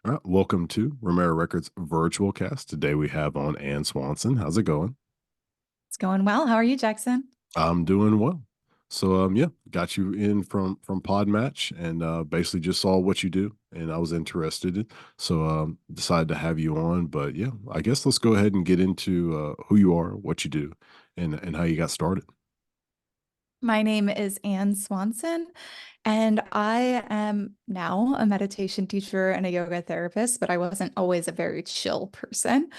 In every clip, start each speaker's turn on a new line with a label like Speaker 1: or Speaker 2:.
Speaker 1: All right, welcome to Romera Records virtual cast. Today we have on Ann Swanson. How's it going?
Speaker 2: It's going well. How are you, Jackson?
Speaker 1: I'm doing well. So yeah, got you in from Pod Match and basically just saw what you do and I was interested in. So decided to have you on. But yeah, I guess let's go ahead and get into who you are, what you do, and how you got started.
Speaker 2: My name is Ann Swanson, and I am now a meditation teacher and a yoga therapist, but I wasn't always a very chill person.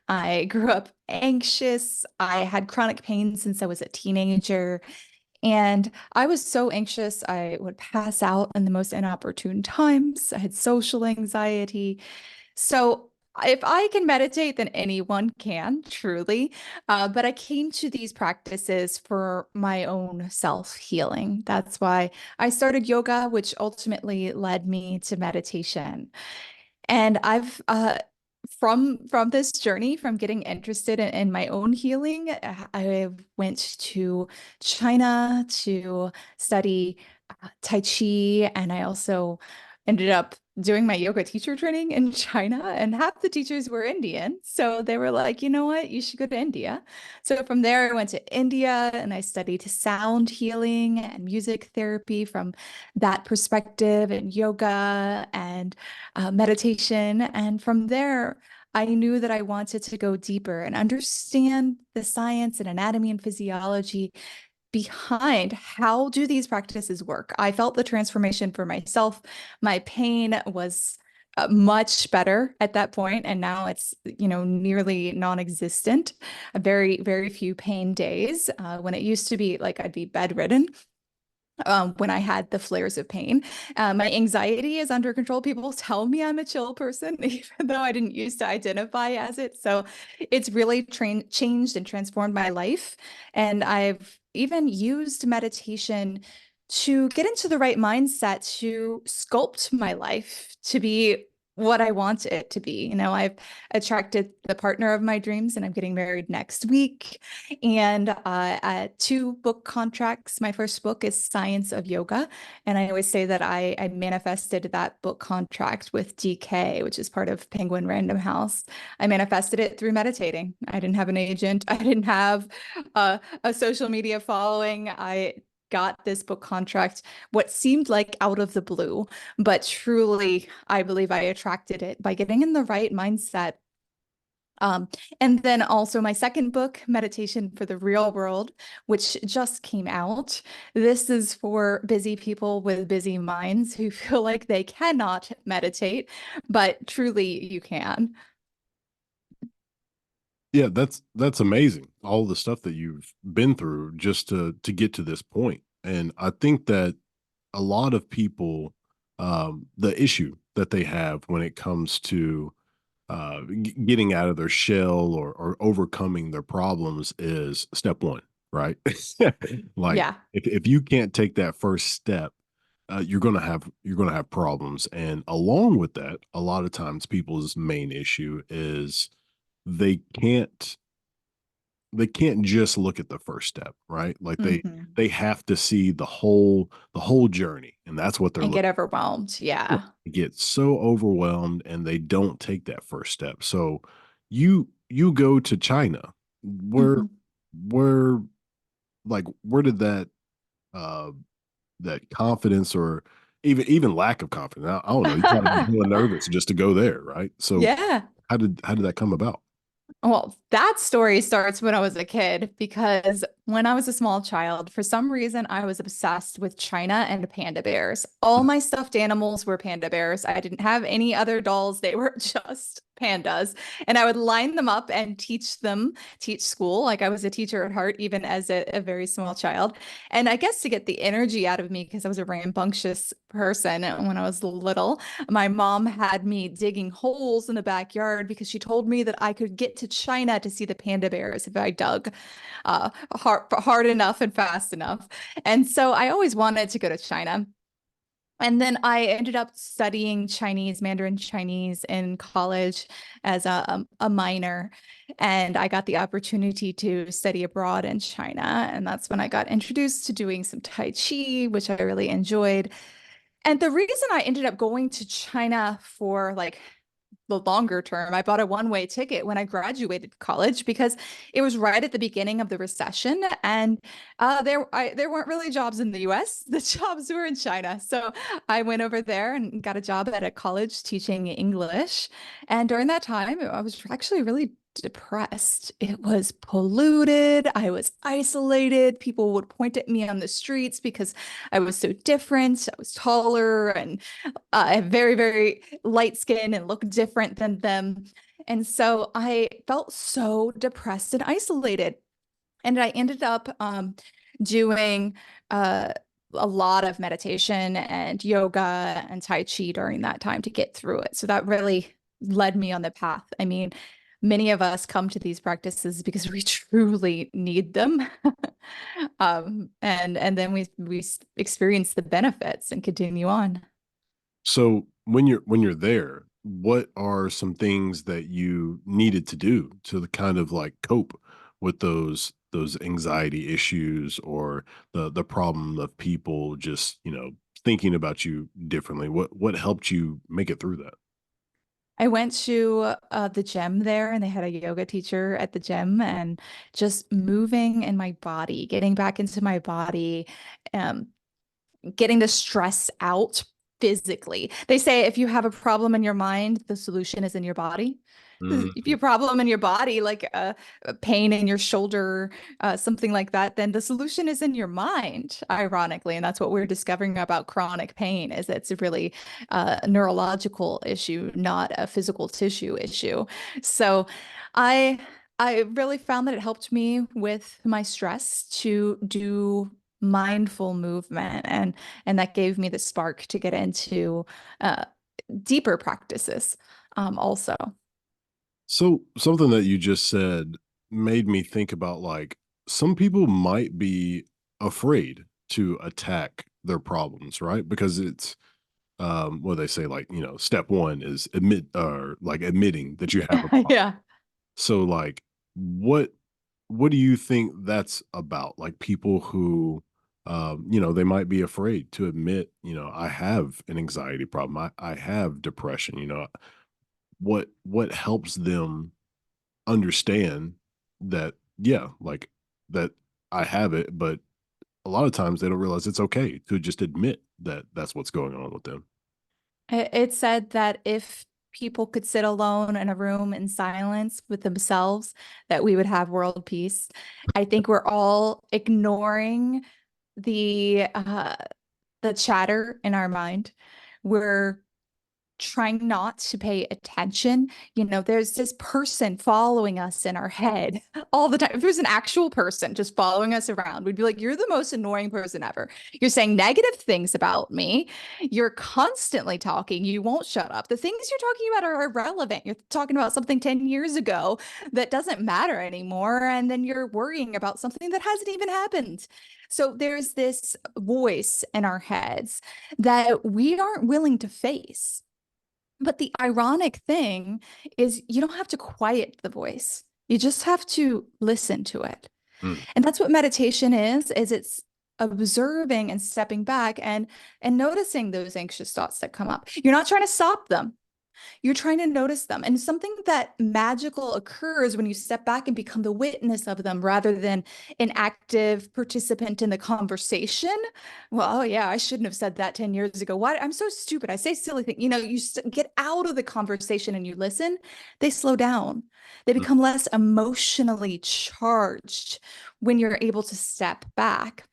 Speaker 2: I grew up anxious. I had chronic pain since I was a teenager, and I was so anxious I would pass out in the most inopportune times. I had social anxiety. So if I can meditate, then anyone can, truly. But I came to these practices for my own self-healing. That's why I started yoga, which ultimately led me to meditation. And I've from this journey, from getting interested in my own healing, I went to China to study Tai Chi, and I also ended up doing my yoga teacher training in China, and half the teachers were Indian. So they were like, you know what, you should go to India. So from there, I went to India and I studied sound healing and music therapy from that perspective, and yoga and meditation. And from there, I knew that I wanted to go deeper and understand the science and anatomy and physiology behind how do these practices work. I felt the transformation for myself. My pain was much better at that point, and now it's nearly non-existent. Very, very few pain days. When it used to be like I'd be bedridden when I had the flares of pain. My anxiety is under control. People tell me I'm a chill person, even though I didn't used to identify as it. So it's really changed and transformed my life. And I've even used meditation to get into the right mindset to sculpt my life to be what I want it to be. I've attracted the partner of my dreams, and I'm getting married next week. And two book contracts. My first book is Science of Yoga. And I always say that I manifested that book contract with DK, which is part of Penguin Random House. I manifested it through meditating. I didn't have an agent. I didn't have a social media following. I got this book contract what seemed like out of the blue, but truly, I believe I attracted it by getting in the right mindset. um, and then also my second book, Meditation for the Real World, which just came out. This is for busy people with busy minds who feel like they cannot meditate, but truly you can.
Speaker 1: Yeah, that's amazing. All the stuff that you've been through just to get to this point. And I think that a lot of people, the issue that they have when it comes to getting out of their shell or overcoming their problems is step one, right? Like
Speaker 2: Yeah.
Speaker 1: if you can't take that first step, you're gonna have problems. And along with that, a lot of times people's main issue is they can't they can't just look at the first step, right? Like
Speaker 2: Hmm.
Speaker 1: they have to see the whole journey, and that's what they're
Speaker 2: And
Speaker 1: looking.
Speaker 2: get overwhelmed.
Speaker 1: Yeah.
Speaker 2: Yeah.
Speaker 1: They get so overwhelmed and they don't take that first step. So you go to China. Where
Speaker 2: Mhm.
Speaker 1: where where did uh that confidence or even lack of confidence? I don't know. You gotta be feeling nervous just to go there, right? So
Speaker 2: Yeah.
Speaker 1: how did that come about?
Speaker 2: Well, that story starts when I was a kid because when I was a small child, for some reason, I was obsessed with China and panda bears. All my stuffed animals were panda bears. I didn't have any other dolls. They were just pandas. And I would line them up and teach school. Like I was a teacher at heart, even as a very small child. And I guess to get the energy out of me, because I was a rambunctious person when I was little, my mom had me digging holes in the backyard because she told me that I could get to China to see the panda bears if I dug hard enough and fast enough. And so I always wanted to go to China. And then I ended up studying Chinese, Mandarin Chinese in college as a minor. And I got the opportunity to study abroad in China. And that's when I got introduced to doing some Tai Chi, which I really enjoyed. And the reason I ended up going to China for like the longer term, I bought a one-way ticket when I graduated college because it was right at the beginning of the recession, and there weren't really jobs in the U.S. The jobs were in China, so I went over there and got a job at a college teaching English. And during that time, I was actually really depressed. It was polluted. I was isolated. People would point at me on the streets because I was so different. I was taller and very, very light skin and look different than them. And so I felt so depressed and isolated. And I ended up doing uh, a lot of meditation and yoga and Tai Chi during that time to get through it. So that really led me on the path. I mean, many of us come to these practices because we truly need them. And then we experience the benefits and continue on.
Speaker 1: So when you're there, what are some things that you needed to do to kind of like cope with those anxiety issues or the problem of people just, thinking about you differently? What helped you make it through that?
Speaker 2: I went to the gym there and they had a yoga teacher at the gym, and just moving in my body, getting back into my body, um, getting the stress out physically. They say if you have a problem in your mind, the solution is in your body. If you
Speaker 1: Mhm.
Speaker 2: have a problem in your body, like a pain in your shoulder, something like that, then the solution is in your mind, ironically. And that's what we're discovering about chronic pain is it's really a neurological issue, not a physical tissue issue. So I I really found that it helped me with my stress to do mindful movement, and that gave me the spark to get into uh, deeper practices also.
Speaker 1: So something that you just said made me think about like some people might be afraid to attack their problems, right? Because it's what they say, like, step one is admitting that you have a problem.
Speaker 2: Yeah.
Speaker 1: So like what do you think that's about? Like people who they might be afraid to admit, I have an anxiety problem. I have depression, what helps them understand that, yeah, like that I have it, but a lot of times they don't realize it's okay to just admit that that's what's going on with them.
Speaker 2: It said that if people could sit alone in a room in silence with themselves, that we would have world peace. I think we're all ignoring the chatter in our mind. We're trying not to pay attention. There's this person following us in our head all the time. If there's an actual person just following us around, we'd be like, you're the most annoying person ever. You're saying negative things about me. You're constantly talking. You won't shut up. The things you're talking about are irrelevant. You're talking about something 10 years ago that doesn't matter anymore. And then you're worrying about something that hasn't even happened. So there's this voice in our heads that we aren't willing to face. But the ironic thing is you don't have to quiet the voice. You just have to listen to it.
Speaker 1: Mm.
Speaker 2: And that's what meditation is it's observing and stepping back and noticing those anxious thoughts that come up. You're not trying to stop them. You're trying to notice them. And something that magical occurs when you step back and become the witness of them rather than an active participant in the conversation. Well, oh yeah, I shouldn't have said that 10 years ago. Why? I'm so stupid. I say silly things. You get out of the conversation and you listen, they slow down. They
Speaker 1: Mm.
Speaker 2: become less emotionally charged when you're able to step back.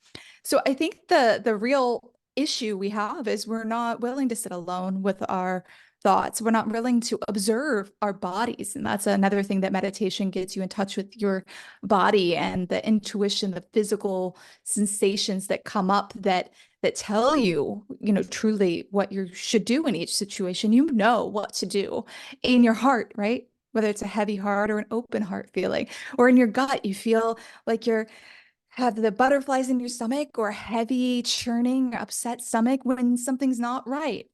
Speaker 2: So I think the real issue we have is we're not willing to sit alone with our thoughts. We're not willing to observe our bodies. And that's another thing that meditation gets you in touch with your body and the intuition, the physical sensations that come up that tell you, truly what you should do in each situation. You know what to do in your heart, right? Whether it's a heavy heart or an open heart feeling, or in your gut, you feel like you're have the butterflies in your stomach or a heavy churning upset stomach when something's not right.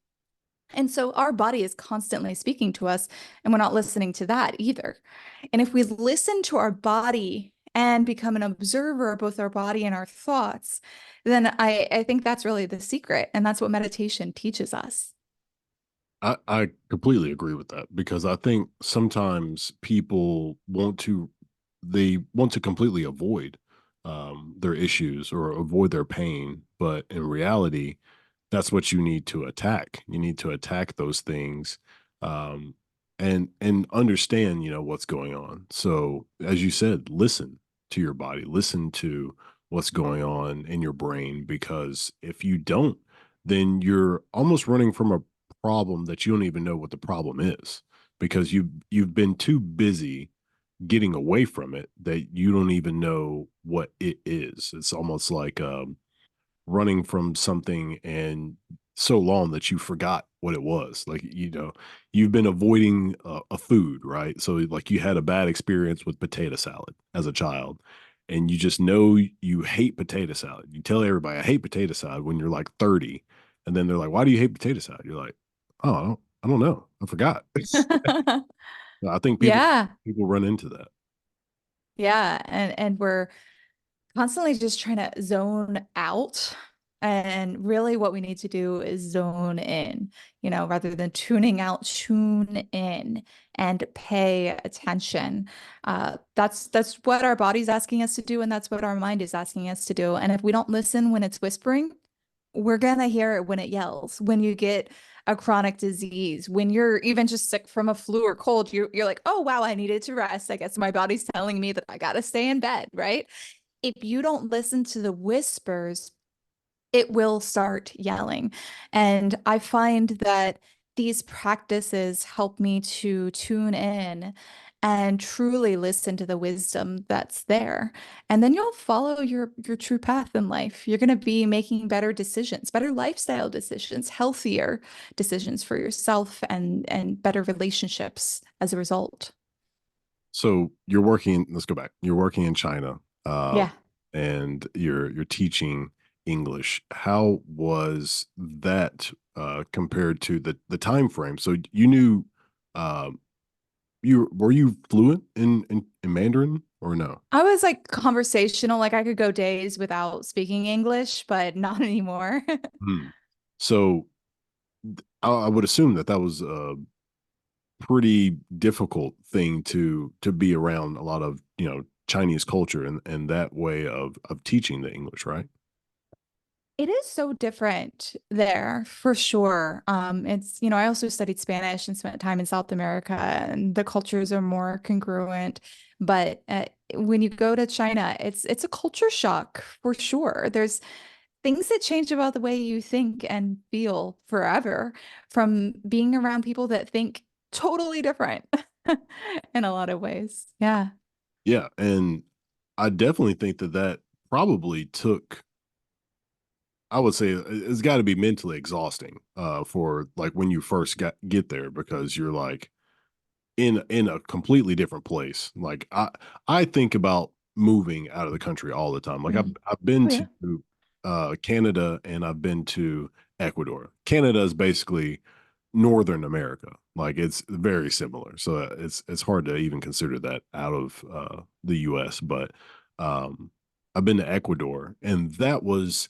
Speaker 2: And so our body is constantly speaking to us, and we're not listening to that either. And if we listen to our body and become an observer of both our body and our thoughts, then I think that's really the secret. And that's what meditation teaches us.
Speaker 1: I completely agree with that because I think sometimes people they want to completely avoid their issues or avoid their pain, but in reality, that's what you need to attack. You need to attack those things, um, and understand, what's going on. So, as you said, listen to your body, listen to what's going on in your brain, because if you don't, then you're almost running from a problem that you don't even know what the problem is, because you've been too busy getting away from it that you don't even know what it is. It's almost like running from something and so long that you forgot what it was. Like, you've been avoiding a food, right? So, like, you had a bad experience with potato salad as a child, and you just know you hate potato salad. You tell everybody, I hate potato salad when you're like 30. And then they're like, why do you hate potato salad? You're like, oh, I don't know. I forgot. I think people
Speaker 2: Yeah.
Speaker 1: people run into that.
Speaker 2: Yeah. And we're constantly just trying to zone out. And really, what we need to do is zone in, rather than tuning out, tune in and pay attention. That's what our body's asking us to do, and that's what our mind is asking us to do. And if we don't listen when it's whispering, we're gonna hear it when it yells. When you get a chronic disease, when you're even just sick from a flu or cold, you're like, oh wow, I needed to rest. I guess my body's telling me that I gotta stay in bed, right? If you don't listen to the whispers, it will start yelling. And I find that these practices help me to tune in and truly listen to the wisdom that's there. And then you'll follow your true path in life. You're going to be making better decisions, better lifestyle decisions, healthier decisions for yourself and better relationships as a result.
Speaker 1: So you're working. Let's go back. You're working in China,
Speaker 2: Yeah.
Speaker 1: and you're teaching English. How was that compared to the time frame? So you knew, um, you were you fluent in Mandarin or no?
Speaker 2: I was like conversational, like I could go days without speaking English, but not anymore.
Speaker 1: Hmm. So I would assume that that was a pretty difficult thing to be around a lot of Chinese culture and that way of teaching the English, right?
Speaker 2: It is so different there for sure. I also studied Spanish and spent time in South America, and the cultures are more congruent. But when you go to China, it's a culture shock for sure. There's things that change about the way you think and feel forever from being around people that think totally different in a lot of ways. Yeah.
Speaker 1: Yeah, and I definitely think that that probably took. I would say it's got to be mentally exhausting for like when you first get there, because you're like in a completely different place. Like I think about moving out of the country all the time. Like I've
Speaker 2: Mm.
Speaker 1: I've been
Speaker 2: Oh, yeah.
Speaker 1: to Canada, and I've been to Ecuador. Canada is basically Northern America. Like it's very similar. So it's hard to even consider that out of the US, but um I've been to Ecuador, and that was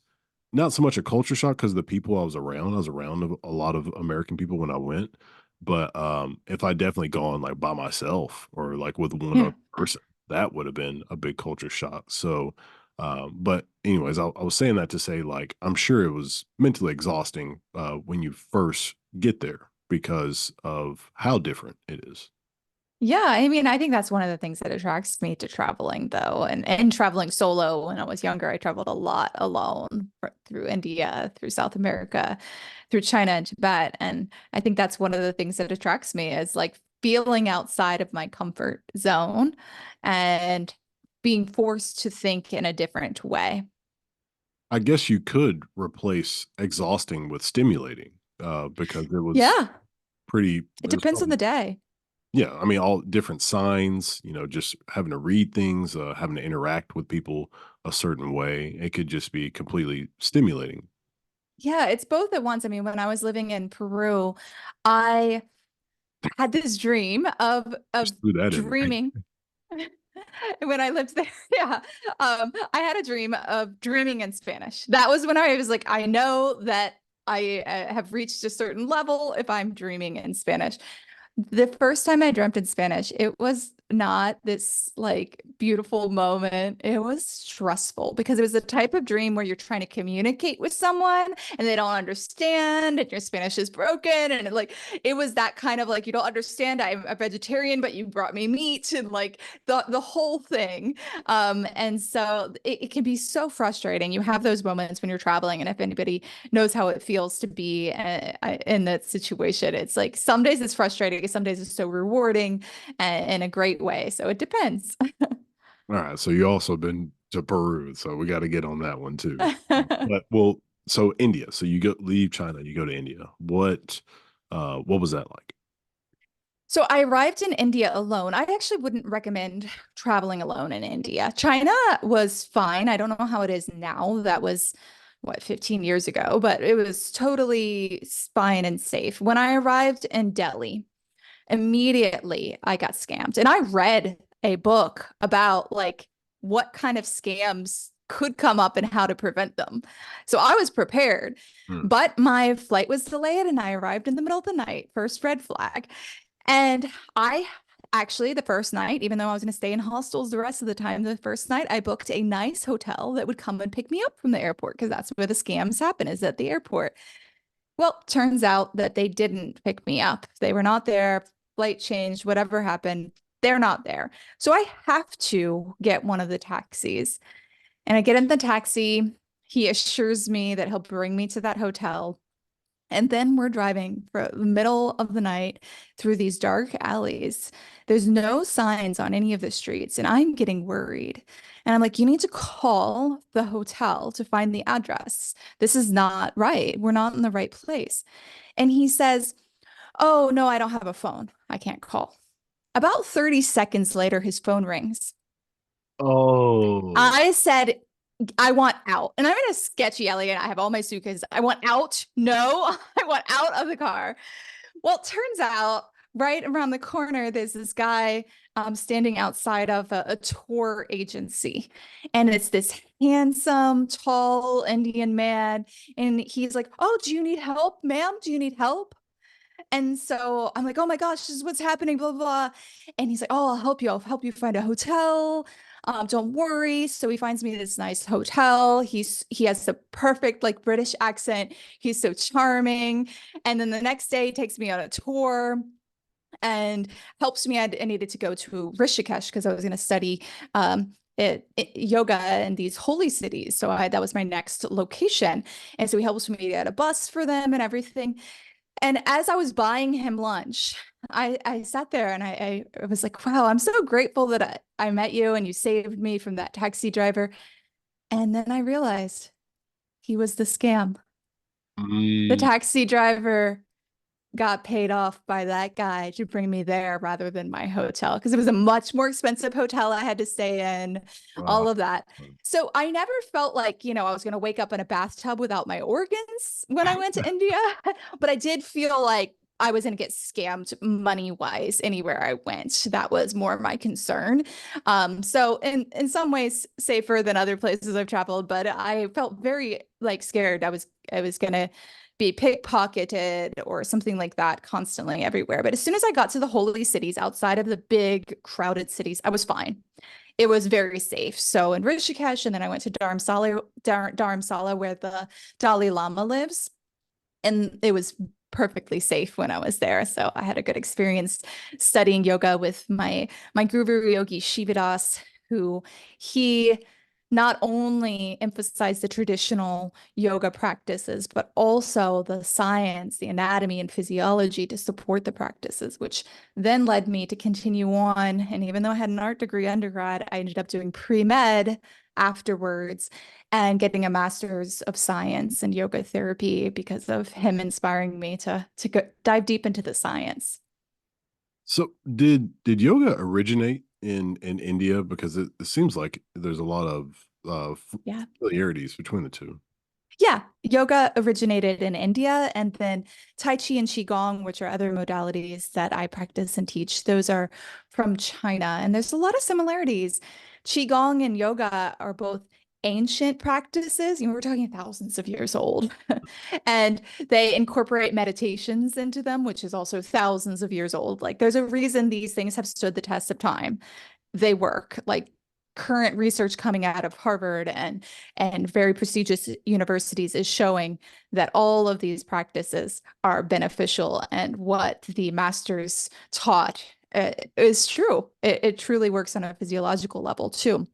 Speaker 1: not so much a culture shock because the people I was around a lot of American people when I went. But if I definitely gone like by myself or like with one
Speaker 2: Yeah.
Speaker 1: other person, that would have been a big culture shock. So, but anyways, I was saying that to say, like, I'm sure it was mentally exhausting when you first get there because of how different it is.
Speaker 2: Yeah, I mean, I think that's one of the things that attracts me to traveling, though, and traveling solo. When I was younger, I traveled a lot alone through India, through South America, through China and Tibet, and I think that's one of the things that attracts me is like feeling outside of my comfort zone and being forced to think in a different way.
Speaker 1: I guess you could replace exhausting with stimulating because
Speaker 2: Yeah, it
Speaker 1: it was
Speaker 2: depends on
Speaker 1: probably.
Speaker 2: the day.
Speaker 1: Yeah, I mean, all different signs, just having to read things, having to interact with people a certain way. It could just be completely stimulating.
Speaker 2: Yeah, it's both at once. I mean, when I was living in Peru, I had this dream of
Speaker 1: Just threw that in there.
Speaker 2: dreaming When I lived there, yeah, I had a dream of dreaming in Spanish. That was when I was like, I know that I have reached a certain level if I'm dreaming in Spanish. The first time I dreamt in Spanish, it was not this like beautiful moment. It was stressful because it was the type of dream where you're trying to communicate with someone and they don't understand and your Spanish is broken. And it was that kind of like, you don't understand. I'm a vegetarian, but you brought me meat and like the whole thing. And so it can be so frustrating. You have those moments when you're traveling, and if anybody knows how it feels to be in that situation. It's like some days it's frustrating, some days it's so rewarding in a great way. So it depends.
Speaker 1: All right, so you also been to Peru, so we got to get on that one too. But well, so India. So you go leave China, you go to India. What was that like?
Speaker 2: So I arrived in India alone. I actually wouldn't recommend traveling alone in India. China was fine. I don't know how it is now. That was what, 15 years ago, but it was totally fine and safe. When I arrived in Delhi, immediately I got scammed. And I read a book about like what kind of scams could come up and how to prevent them. So I was prepared,
Speaker 1: Hmm.
Speaker 2: but my flight was delayed and I arrived in the middle of the night. First red flag. And I actually, the first night, even though I was going to stay in hostels the rest of the time, the first night I booked a nice hotel that would come and pick me up from the airport because that's where the scams happen, is at the airport. Well, turns out that they didn't pick me up. They were not there. Flight changed, whatever happened, they're not there. So I have to get one of the taxis. And I get in the taxi. He assures me that he'll bring me to that hotel. And then we're driving for the middle of the night through these dark alleys. There's no signs on any of the streets, and I'm getting worried. And I'm like, you need to call the hotel to find the address. This is not right. We're not in the right place. And he says, oh, no, I don't have a phone. I can't call. About 30 seconds later, his phone rings.
Speaker 1: Oh,
Speaker 2: I said, I want out. And I'm in a sketchy alley and I have all my suitcases. I want out. No, I want out of the car. Well, it turns out right around the corner, there's this guy standing outside of a tour agency. And it's this handsome, tall Indian man. And he's like, oh, do you need help, ma'am? Do you need help? And so I'm like, oh my gosh, this is what's happening, blah, blah, blah. And he's like, oh, I'll help you. I'll help you find a hotel. Don't worry. So he finds me this nice hotel. He has the perfect like British accent. He's so charming. And then the next day he takes me on a tour and helps me. I needed to go to Rishikesh because I was going to study yoga in these holy cities. So that was my next location. And so he helps me get a bus for them and everything. And as I was buying him lunch, I sat there and I was like, wow, I'm so grateful that I met you and you saved me from that taxi driver. And then I realized he was the scam. The
Speaker 1: mm,
Speaker 2: taxi driver got paid off by that guy to bring me there rather than my hotel because it was a much more expensive hotel I had to stay in,
Speaker 1: wow.
Speaker 2: all of that. So I never felt like, I was going to wake up in a bathtub without my organs when I went to India, but I did feel like I was going to get scammed money wise anywhere I went. That was more my concern. So in some ways safer than other places I've traveled, but I felt very like scared. I was going to be pickpocketed or something like that constantly everywhere. But as soon as I got to the holy cities outside of the big crowded cities, I was fine. It was very safe. So in Rishikesh, and then I went to Dharamsala, where the Dalai Lama lives, and it was perfectly safe when I was there. So I had a good experience studying yoga with my guru yogi Shivadas, who he not only emphasized the traditional yoga practices, but also the science, the anatomy and physiology to support the practices, which then led me to continue on. And even though I had an art degree undergrad, I ended up doing pre-med afterwards and getting a master's of science and yoga therapy because of him inspiring me to dive deep into the science.
Speaker 1: So did yoga originate in India? Because it seems like there's a lot of
Speaker 2: Yeah.
Speaker 1: familiarities between the two.
Speaker 2: Yeah, yoga originated in India, and then Tai Chi and Qigong, which are other modalities that I practice and teach, those are from China. And there's a lot of similarities. Qigong and yoga are both ancient practices. We're talking thousands of years old. And they incorporate meditations into them, which is also thousands of years old. Like there's a reason these things have stood the test of time. They work. Like current research coming out of Harvard and very prestigious universities is showing that all of these practices are beneficial, and what the masters taught is true. It truly works on a physiological level too.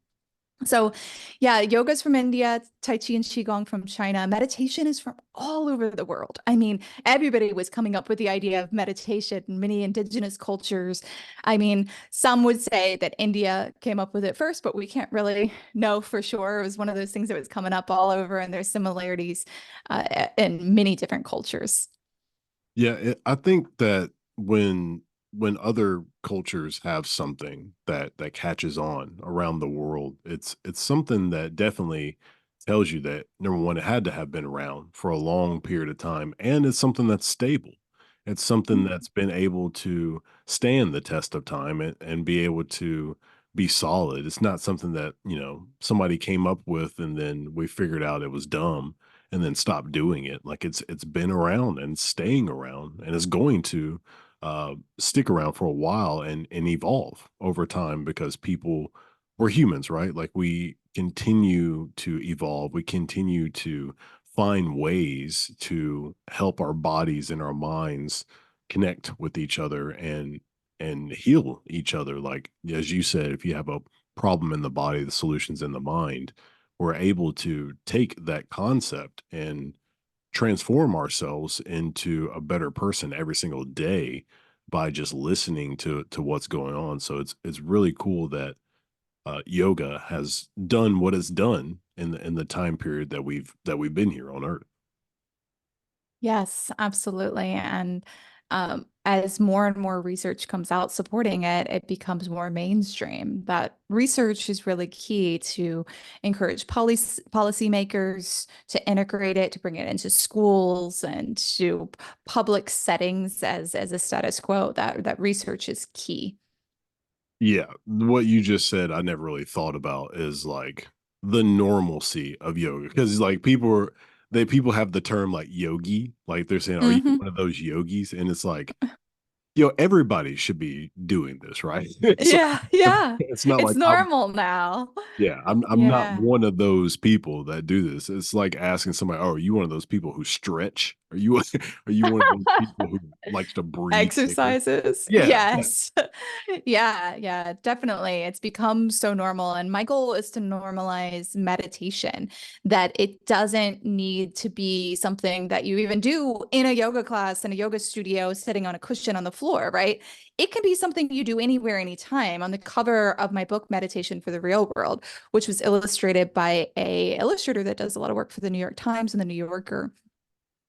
Speaker 2: So, yeah, yoga's from India, Tai Chi and Qigong from China. Meditation is from all over the world. I mean, everybody was coming up with the idea of meditation, many indigenous cultures. I mean, some would say that India came up with it first, but we can't really know for sure. It was one of those things that was coming up all over, and there's similarities in many different cultures.
Speaker 1: Yeah, I think that when other cultures have something that catches on around the world, it's something that definitely tells you that number one, it had to have been around for a long period of time, and it's something that's stable. It's something that's been able to stand the test of time and be able to be solid. It's not something that, somebody came up with and then we figured out it was dumb and then stop doing it. Like it's been around and staying around, and it's going to stick around for a while and evolve over time because we're humans, right? Like we continue to evolve, we continue to find ways to help our bodies and our minds connect with each other and heal each other. Like as you said, if you have a problem in the body, the solution's in the mind. We're able to take that concept and transform ourselves into a better person every single day by just listening to what's going on. So it's really cool that yoga has done what it's done in the time period that we've been here on Earth.
Speaker 2: Yes, absolutely. And as more and more research comes out supporting it, it becomes more mainstream. That research is really key to encourage policymakers to integrate it, to bring it into schools and to public settings as a status quo. That research is key.
Speaker 1: Yeah, what you just said, I never really thought about is like the normalcy of yoga because like people have the term like yogi, like they're saying, "Are you
Speaker 2: Hmm.
Speaker 1: one of those yogis?" And it's like, everybody should be doing this, right?
Speaker 2: Yeah, yeah.
Speaker 1: It's not
Speaker 2: It's
Speaker 1: like I'm
Speaker 2: normal now.
Speaker 1: yeah, I'm not
Speaker 2: Yeah.
Speaker 1: one of those people that do this. It's like asking somebody, "Oh, are you one of those people who stretch? Are you are you one of those people who likes to breathe thicker?"
Speaker 2: Exercises.
Speaker 1: Yeah, yeah.
Speaker 2: Yes. Yeah, yeah, definitely. It's become so normal. And my goal is to normalize meditation, that it doesn't need to be something that you even do in a yoga class, in a yoga studio, sitting on a cushion on the floor, right? It can be something you do anywhere, anytime. On the cover of my book, Meditation for the Real World, which was illustrated by a illustrator that does a lot of work for the New York Times and the New Yorker.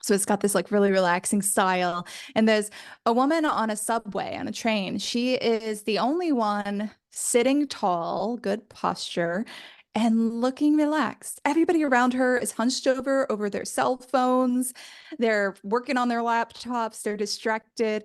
Speaker 2: So it's got this like really relaxing style. And there's a woman on a subway, on a train. She is the only one sitting tall, good posture, and looking relaxed. Everybody around her is hunched over their cell phones. They're working on their laptops. They're distracted.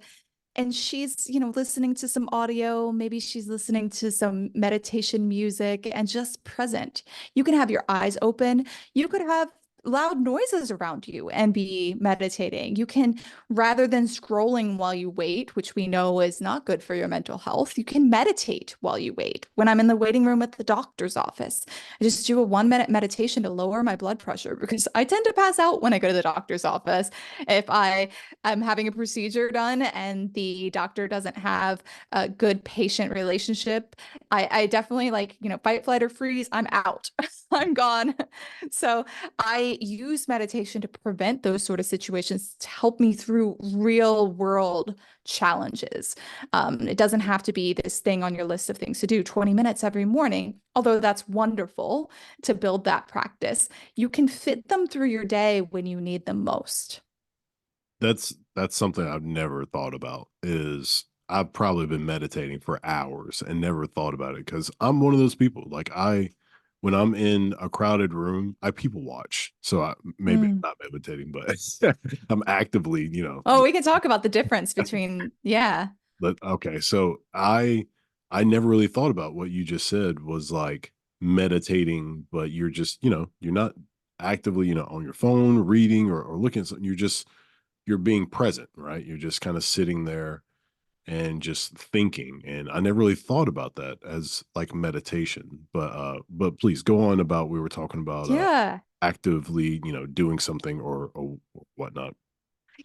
Speaker 2: And she's, listening to some audio. Maybe she's listening to some meditation music and just present. You can have your eyes open. You could have loud noises around you and be meditating. You can, rather than scrolling while you wait, which we know is not good for your mental health, you can meditate while you wait. When I'm in the waiting room at the doctor's office, I just do a 1 minute meditation to lower my blood pressure because I tend to pass out when I go to the doctor's office. If I'm having a procedure done and the doctor doesn't have a good patient relationship, I definitely like, fight, flight, or freeze. I'm out. I'm gone. So I use meditation to prevent those sort of situations to help me through real world challenges. It doesn't have to be this thing on your list of things to do 20 minutes every morning, although that's wonderful to build that practice. You can fit them through your day when you need them most.
Speaker 1: That's something I've never thought about, is I've probably been meditating for hours and never thought about it because 'cause I'm one of those people, like, I when I'm in a crowded room, I people watch. So maybe I'm
Speaker 2: Mm.
Speaker 1: not meditating, but I'm actively,
Speaker 2: Oh, we can talk about the difference between, yeah.
Speaker 1: but okay. So I never really thought about what you just said was like meditating, but you're just, you're not actively, on your phone reading or looking at something. You're being present, right? You're just kind of sitting there and just thinking. And I never really thought about that as like meditation. But please go on about we were talking about
Speaker 2: Yeah.
Speaker 1: actively, doing something or whatnot.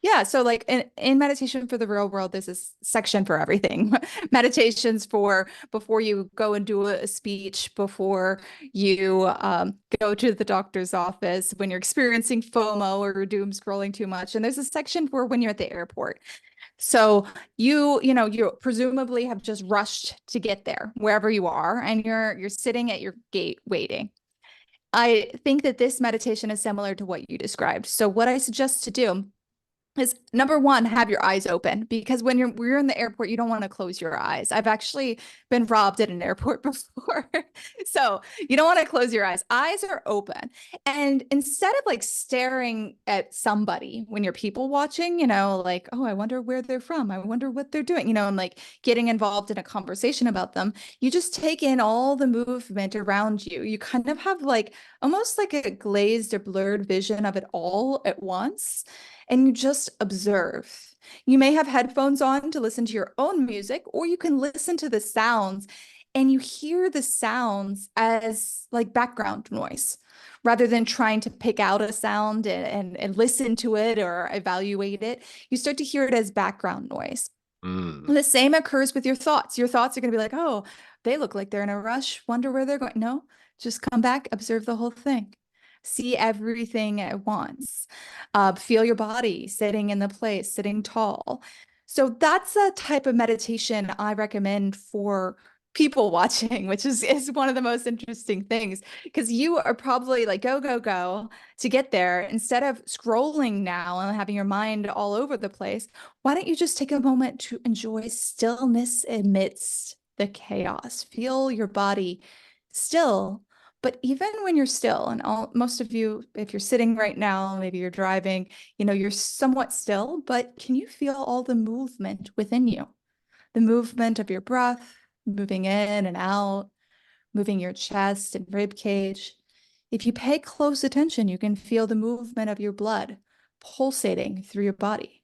Speaker 2: Yeah, so like in meditation for the real world, there's this section for everything. Meditations for before you go and do a speech, before you go to the doctor's office, when you're experiencing FOMO or doom scrolling too much. And there's a section for when you're at the airport. So you presumably have just rushed to get there, wherever you are, and you're sitting at your gate waiting. I think that this meditation is similar to what you described. So what I suggest to do is number one, have your eyes open because when you're in the airport, you don't want to close your eyes. I've actually been robbed at an airport before. So you don't want to close your eyes. Eyes are open. And instead of like staring at somebody when you're people watching, like, oh, I wonder where they're from. I wonder what they're doing, and like getting involved in a conversation about them, you just take in all the movement around you. You kind of have like almost like a glazed or blurred vision of it all at once and you just observe. You may have headphones on to listen to your own music, or you can listen to the sounds and you hear the sounds as like background noise rather than trying to pick out a sound and listen to it or evaluate it. You start to hear it as background noise.
Speaker 1: Mm.
Speaker 2: The same occurs with your thoughts. Your thoughts are going to be like, oh, they look like they're in a rush. Wonder where they're going. No, just come back, observe the whole thing. See everything at once. Feel your body sitting in the place, sitting tall. So that's a type of meditation I recommend for people watching, which is one of the most interesting things because you are probably like, go, go, go to get there. Instead of scrolling now and having your mind all over the place, why don't you just take a moment to enjoy stillness amidst the chaos? Feel your body still. But even when you're still, and most of you, if you're sitting right now, maybe you're driving, you're somewhat still, but can you feel all the movement within you? The movement of your breath, moving in and out, moving your chest and rib cage. If you pay close attention, you can feel the movement of your blood pulsating through your body.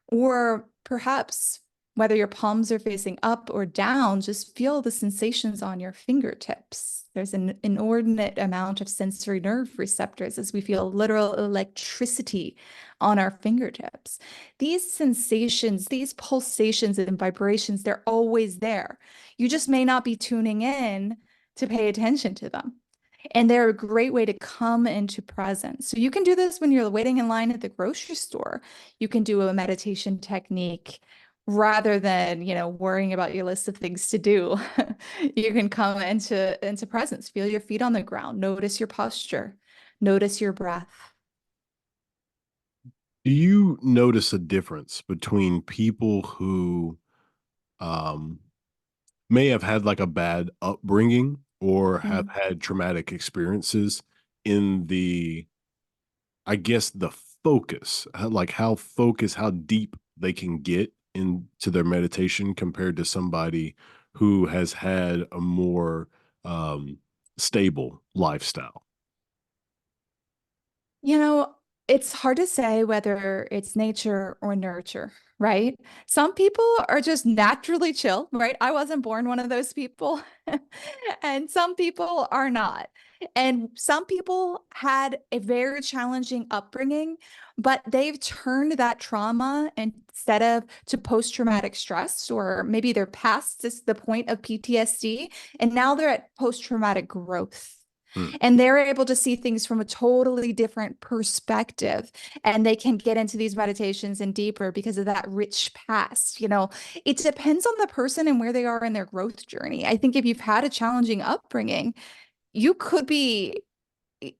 Speaker 2: Or perhaps whether your palms are facing up or down, just feel the sensations on your fingertips. There's an inordinate amount of sensory nerve receptors as we feel literal electricity on our fingertips. These sensations, these pulsations and vibrations, they're always there. You just may not be tuning in to pay attention to them. And they're a great way to come into presence. So you can do this when you're waiting in line at the grocery store. You can do a meditation technique rather than, worrying about your list of things to do. You can come into presence, feel your feet on the ground, notice your posture, notice your breath.
Speaker 1: Do you notice a difference between people who um, may have had like a bad upbringing or have
Speaker 2: Mm.
Speaker 1: had traumatic experiences in I guess, the focus, like how focused, how deep they can get into their meditation compared to somebody who has had a more um, stable lifestyle?
Speaker 2: You know, it's hard to say whether it's nature or nurture, right? Some people are just naturally chill, right? I wasn't born one of those people. And some people are not. And some people had a very challenging upbringing, but they've turned that trauma instead of to post-traumatic stress, or maybe they're past this, the point of PTSD, and now they're at post-traumatic growth.
Speaker 1: Hmm.
Speaker 2: And they're able to see things from a totally different perspective. And they can get into these meditations and deeper because of that rich past. It depends on the person and where they are in their growth journey. I think if you've had a challenging upbringing, you could be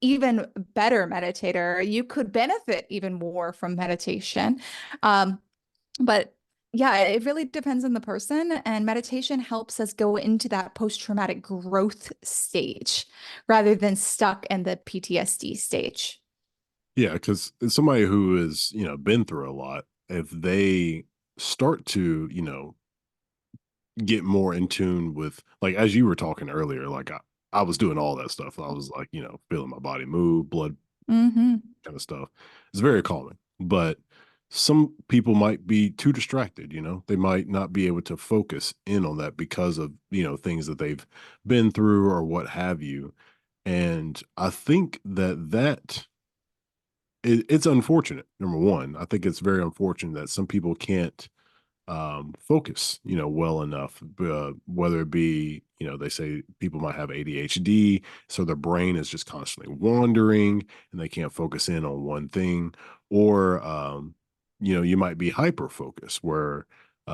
Speaker 2: even better meditator. You could benefit even more from meditation. But Yeah, it really depends on the person. And meditation helps us go into that post-traumatic growth stage rather than stuck in the PTSD stage.
Speaker 1: Yeah, because somebody who has, been through a lot, if they start to, get more in tune with, like, as you were talking earlier, like I was doing all that stuff. I was like, feeling my body move, blood
Speaker 2: Hmm.
Speaker 1: kind of stuff. It's very calming. But some people might be too distracted, they might not be able to focus in on that because of, things that they've been through or what have you. And I think that it's unfortunate. Number one, I think it's very unfortunate that some people can't focus, well enough, whether it be, they say people might have ADHD, so their brain is just constantly wandering and they can't focus in on one thing, or, you might be hyper focused where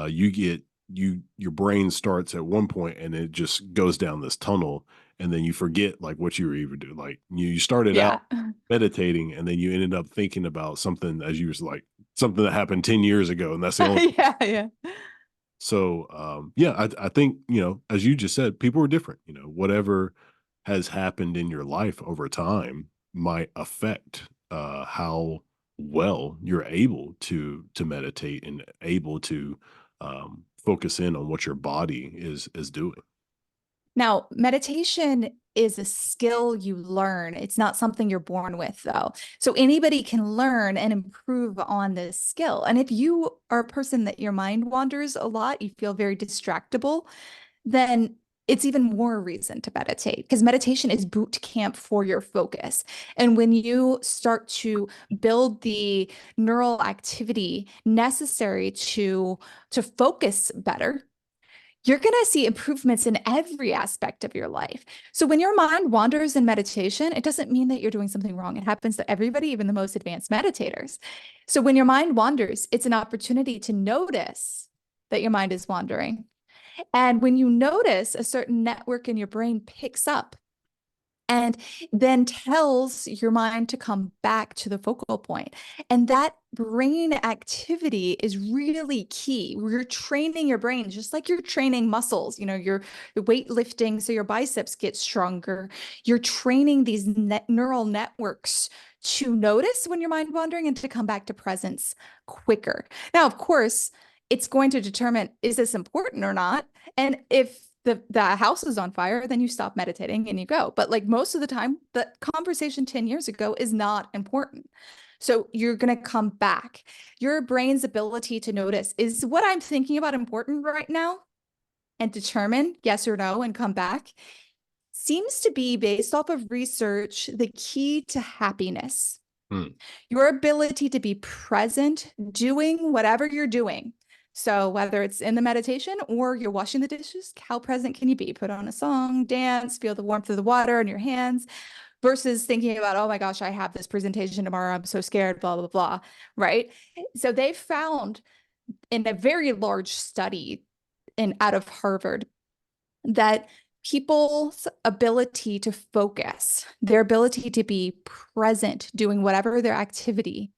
Speaker 1: you get, your brain starts at one point and it just goes down this tunnel and then you forget like what you were even doing. Like you started out
Speaker 2: Yeah.
Speaker 1: meditating and then you ended up thinking about something as you was like something that happened 10 years ago and that's the only.
Speaker 2: Yeah, yeah.
Speaker 1: So, yeah, I think, as you just said, people are different. Whatever has happened in your life over time might affect how well you're able to meditate and able to focus in on what your body is doing.
Speaker 2: Now, meditation is a skill you learn. It's not something you're born with, though. So anybody can learn and improve on this skill. And if you are a person that your mind wanders a lot, you feel very distractible, then it's even more reason to meditate because meditation is boot camp for your focus. And when you start to build the neural activity necessary to focus better, you're going to see improvements in every aspect of your life. So when your mind wanders in meditation, it doesn't mean that you're doing something wrong. It happens to everybody, even the most advanced meditators. So when your mind wanders, it's an opportunity to notice that your mind is wandering. And when you notice a certain network in your brain picks up and then tells your mind to come back to the focal point. And that brain activity is really key. You're training your brain just like you're training muscles. You're weightlifting so your biceps get stronger. You're training these neural networks to notice when your mind wandering and to come back to presence quicker. Now, of course, it's going to determine, is this important or not? And if the house is on fire, then you stop meditating and you go. But like most of the time, the conversation 10 years ago is not important. So you're going to come back. Your brain's ability to notice, is what I'm thinking about important right now? And determine yes or no and come back seems to be based off of research the key to happiness.
Speaker 1: Hmm.
Speaker 2: Your ability to be present doing whatever you're doing. So whether it's in the meditation or you're washing the dishes, how present can you be? Put on a song, dance, feel the warmth of the water in your hands versus thinking about, oh my gosh, I have this presentation tomorrow. I'm so scared, blah, blah, blah. Right. So they found in a very large study out of Harvard that people's ability to focus, their ability to be present doing whatever their activity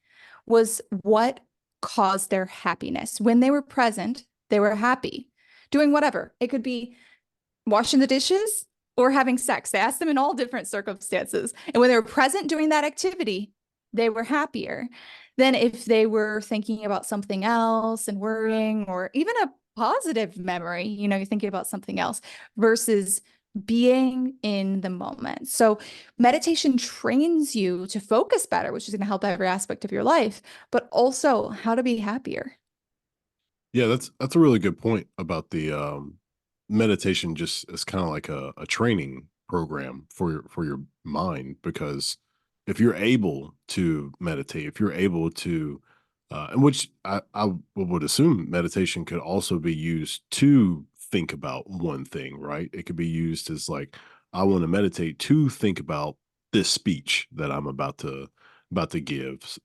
Speaker 2: was what caused their happiness. When they were present, they were happy doing whatever. It could be washing the dishes or having sex. They asked them in all different circumstances. And when they were present doing that activity, they were happier than if they were thinking about something else and worrying, or even a positive memory, you're thinking about something else versus being in the moment. So meditation trains you to focus better, which is going to help every aspect of your life, but also how to be happier.
Speaker 1: Yeah, that's a really good point about the meditation. Just as kind of like a training program for your mind, because if you're able to meditate, if you're able to, and which I would assume meditation could also be used to think about one thing, right? It could be used as like, I want to meditate to think about this speech that I'm about to give.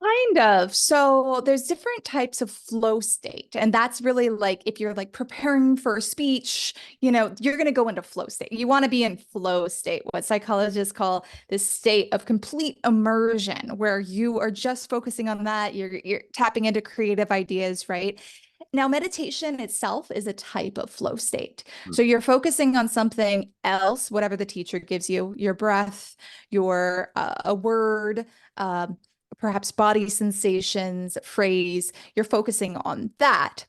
Speaker 2: Kind of. So there's different types of flow state. And that's really like if you're like preparing for a speech, you're going to go into flow state. You want to be in flow state, what psychologists call this state of complete immersion, where you are just focusing on that. You're tapping into creative ideas, right? Now, meditation itself is a type of flow state.
Speaker 1: Mm.
Speaker 2: So you're focusing on something else, whatever the teacher gives you, your breath, your a word, um, perhaps body sensations, phrase. You're focusing on that.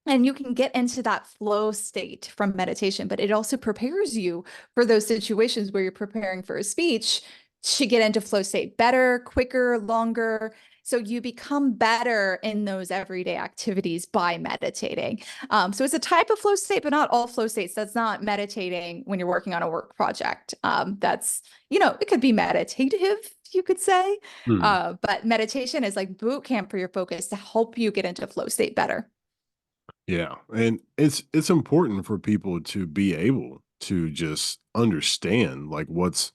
Speaker 2: And you can get into that flow state from meditation, but it also prepares you for those situations where you're preparing for a speech to get into flow state better, quicker, longer. So you become better in those everyday activities by meditating. So it's a type of flow state, but not all flow states. That's not meditating when you're working on a work project. It could be meditative, you could say.
Speaker 1: Hmm.
Speaker 2: But meditation is like boot camp for your focus to help you get into flow state better.
Speaker 1: Yeah, and it's important for people to be able to just understand like what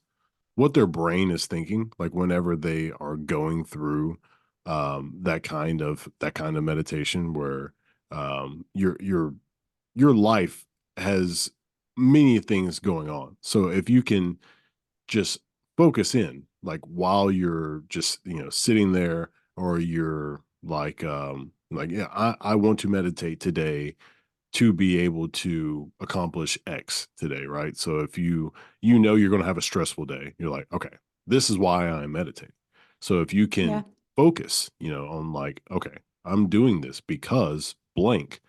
Speaker 1: their brain is thinking like whenever they are going through that kind of meditation where your life has many things going on. So if you can just focus in like while you're just sitting there, or you're like, yeah, I want to meditate today to be able to accomplish X today, right? So if you're going to have a stressful day, you're like, okay, this is why I meditate. So if you
Speaker 2: Yeah.
Speaker 1: can focus, on like, okay, I'm doing this because blank,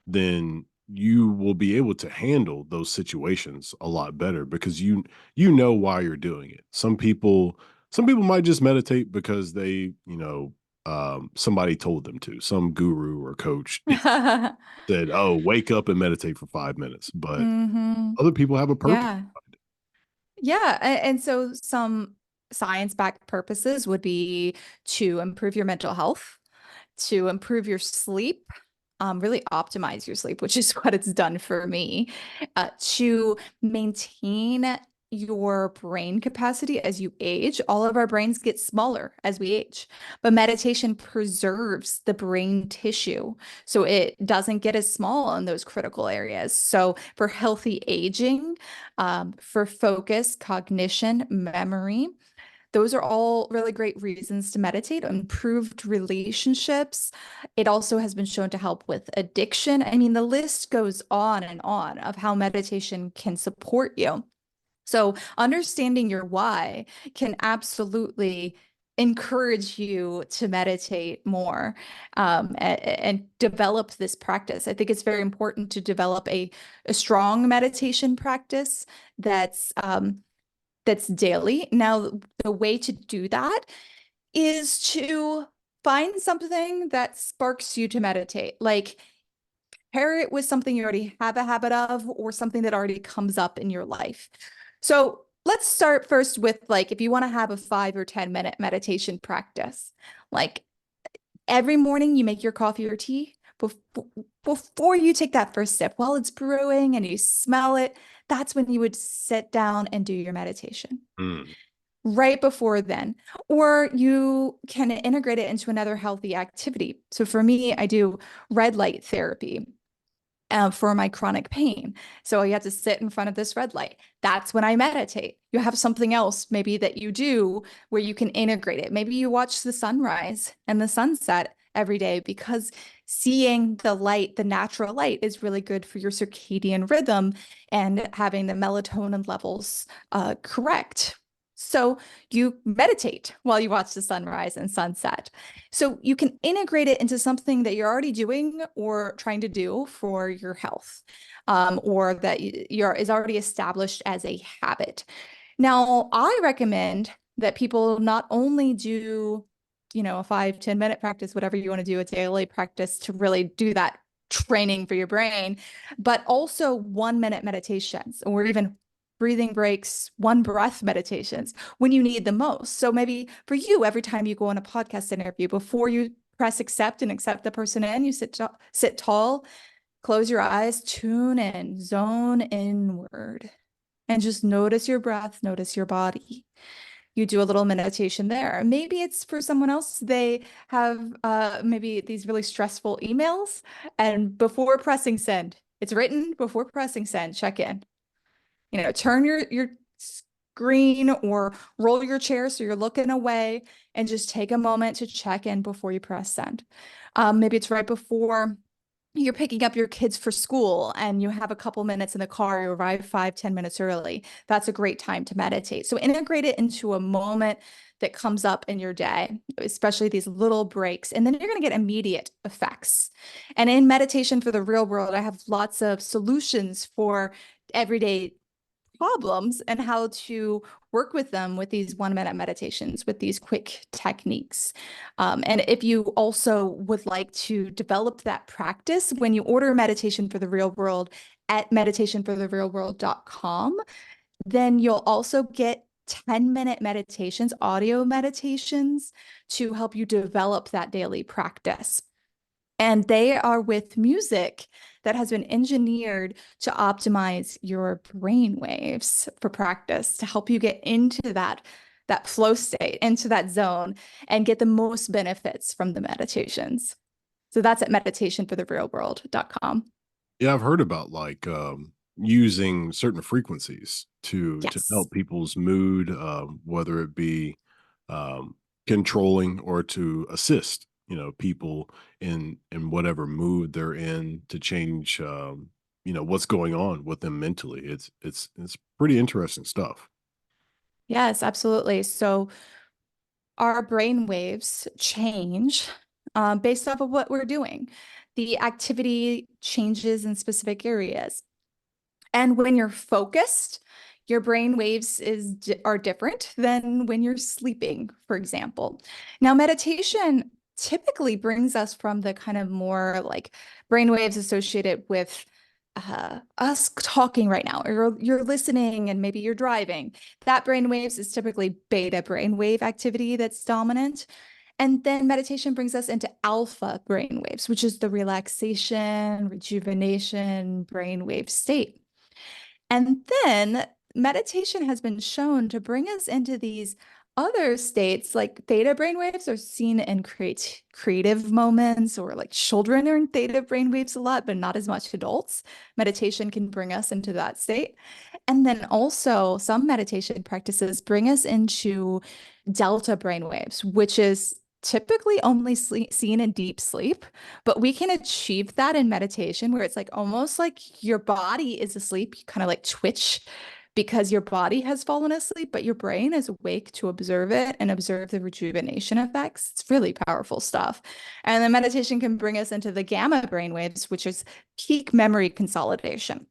Speaker 1: then you will be able to handle those situations a lot better because you know why you're doing it. Some people might just meditate because somebody told them to. Some guru or coach said, "Oh, wake up and meditate for 5 minutes." But
Speaker 2: hmm
Speaker 1: other people have a purpose.
Speaker 2: Yeah. Yeah. And so some science-backed purposes would be to improve your mental health, to improve your sleep, really optimize your sleep, which is what it's done for me, to maintain your brain capacity as you age. All of our brains get smaller as we age, but meditation preserves the brain tissue so it doesn't get as small in those critical areas. So for healthy aging, for focus, cognition, memory, those are all really great reasons to meditate. Improved relationships. It also has been shown to help with addiction. I mean, the list goes on and on of how meditation can support you. So, understanding your why can absolutely encourage you to meditate more, and develop this practice. I think it's very important to develop a strong meditation practice that's that's daily. Now, the way to do that is to find something that sparks you to meditate. Like pair it with something you already have a habit of or something that already comes up in your life. So let's start first with like if you want to have a 5 or 10 minute meditation practice, like every morning you make your coffee or tea before you take that first sip while it's brewing and you smell it. That's when you would sit down and do your meditation
Speaker 1: Mm.
Speaker 2: right before then. Or you can integrate it into another healthy activity. So for me, I do red light therapy for my chronic pain. So you have to sit in front of this red light. That's when I meditate. You have something else maybe that you do where you can integrate it. Maybe you watch the sunrise and the sunset every day because seeing the light, the natural light, is really good for your circadian rhythm and having the melatonin levels correct. So you meditate while you watch the sunrise and sunset. So you can integrate it into something that you're already doing or trying to do for your health, or that you're is already established as a habit. Now, I recommend that people not only do, a 5, 10 minute practice, whatever you want to do, a daily practice to really do that training for your brain, but also 1 minute meditations or even breathing breaks, one breath meditations when you need the most. So maybe for you, every time you go on a podcast interview, before you press accept and accept the person in, you sit tall, close your eyes, tune in, zone inward, and just notice your breath, notice your body. You do a little meditation there. Maybe it's for someone else. They have maybe these really stressful emails, and before pressing send, it's written before pressing send, check in. Turn your screen or roll your chair so you're looking away and just take a moment to check in before you press send. Maybe it's right before you're picking up your kids for school and you have a couple minutes in the car, you arrive 5, 10 minutes early. That's a great time to meditate. So integrate it into a moment that comes up in your day, especially these little breaks, and then you're going to get immediate effects. And in meditation for the real world, I have lots of solutions for everyday problems and how to work with them with these 1 minute meditations, with these quick techniques. And if you also would like to develop that practice, when you order meditation for the real world at meditationfortherealworld.com, then you'll also get 10-minute meditations, audio meditations to help you develop that daily practice. And they are with music that has been engineered to optimize your brain waves for practice to help you get into that flow state, into that zone, and get the most benefits from the meditations. So that's at meditationfortherealworld.com.
Speaker 1: Yeah, I've heard about using certain frequencies to
Speaker 2: Yes.
Speaker 1: help people's mood, whether it be um, controlling or to assist, people in whatever mood they're in to change, what's going on with them mentally. It's pretty interesting stuff.
Speaker 2: Yes, absolutely. So our brain waves change based off of what we're doing. The activity changes in specific areas. And when you're focused, your brain waves are different than when you're sleeping, for example. Now, meditation typically brings us from the kind of more like brain waves associated with us talking right now, or you're listening and maybe you're driving. That brain waves is typically beta brain wave activity that's dominant. And then meditation brings us into alpha brain waves, which is the relaxation, rejuvenation brain wave state. And then meditation has been shown to bring us into these other states, like theta brainwaves are seen in creative moments, or like children are in theta brainwaves a lot, but not as much adults. Meditation can bring us into that state. And then also some meditation practices bring us into delta brainwaves, which is typically only seen in deep sleep, but we can achieve that in meditation where it's like almost like your body is asleep. You kind of like twitch because your body has fallen asleep, but your brain is awake to observe it and observe the rejuvenation effects. It's really powerful stuff. And then meditation can bring us into the gamma brainwaves, which is peak memory consolidation.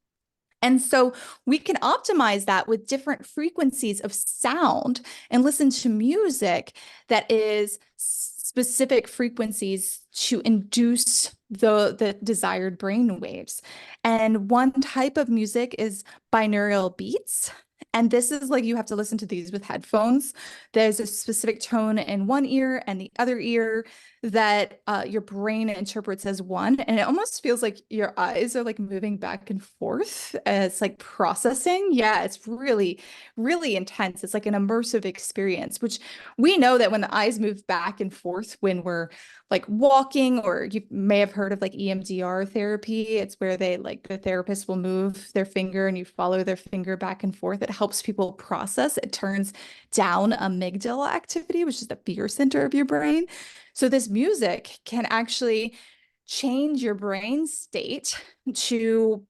Speaker 2: And so we can optimize that with different frequencies of sound and listen to music that is specific frequencies to induce the desired brain waves. And one type of music is binaural beats. And this is like you have to listen to these with headphones. There's a specific tone in one ear and the other ear that your brain interprets as one. And it almost feels like your eyes are like moving back and forth. It's like processing. Yeah, it's really, really intense. It's like an immersive experience, which we know that when the eyes move back and forth when we're like walking, or you may have heard of like EMDR therapy. It's where they like the therapist will move their finger and you follow their finger back and forth. It helps people process. It turns down amygdala activity, which is the fear center of your brain. So this music can actually change your brain state to